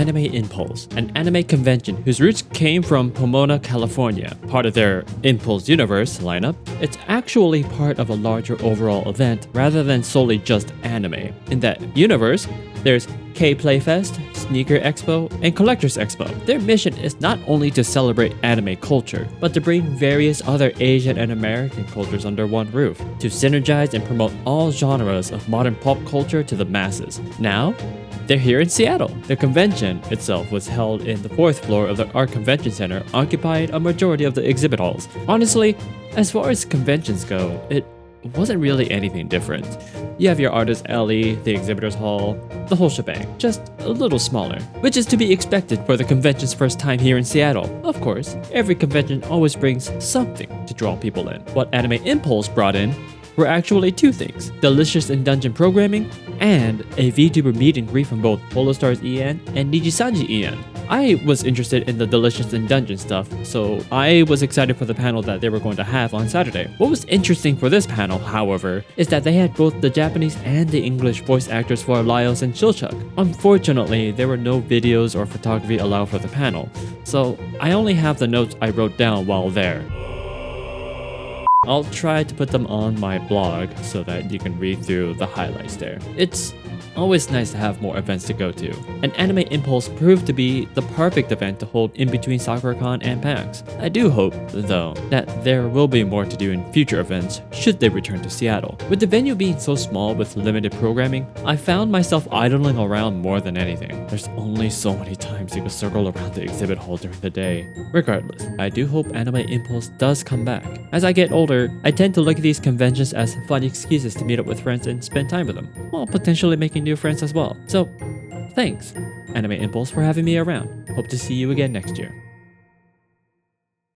Anime Impulse, an anime convention whose roots came from Pomona, California. Part of their Impulse Universe lineup, it's actually part of a larger overall event rather than solely just anime. In that universe, there's K-Playfest, Sneaker Expo, and Collectors Expo. Their mission is not only to celebrate anime culture, but to bring various other Asian and American cultures under one roof, to synergize and promote all genres of modern pop culture to the masses. Now, they're here in Seattle. The convention itself was held in the 4th floor of the Art Convention Center, occupied a majority of the exhibit halls. Honestly, as far as conventions go, it wasn't really anything different. You have your Artist Alley, the Exhibitors Hall, the whole shebang, just a little smaller, which is to be expected for the convention's first time here in Seattle. Of course, every convention always brings something to draw people in. What Anime Impulse brought in were actually two things: Delicious in Dungeon programming and a VTuber meet and greet from both Polostars EN and Nijisanji EN. I was interested in the Delicious in Dungeon stuff, so I was excited for the panel that they were going to have on Saturday. What was interesting for this panel, however, is that they had both the Japanese and the English voice actors for Laios and Shilchuk. Unfortunately, there were no videos or photography allowed for the panel, so I only have the notes I wrote down while there. I'll try to put them on my blog so that you can read through the highlights there. It's always nice to have more events to go to. And Anime Impulse proved to be the perfect event to hold in between SakuraCon and PAX. I do hope, though, that there will be more to do in future events should they return to Seattle. With the venue being so small with limited programming, I found myself idling around more than anything. There's only so many times you can circle around the exhibit hall during the day. Regardless, I do hope Anime Impulse does come back. As I get older, I tend to look at these conventions as fun excuses to meet up with friends and spend time with them, while potentially making new friends as well. So, thanks, Anime Impulse, for having me around. Hope to see you again next year.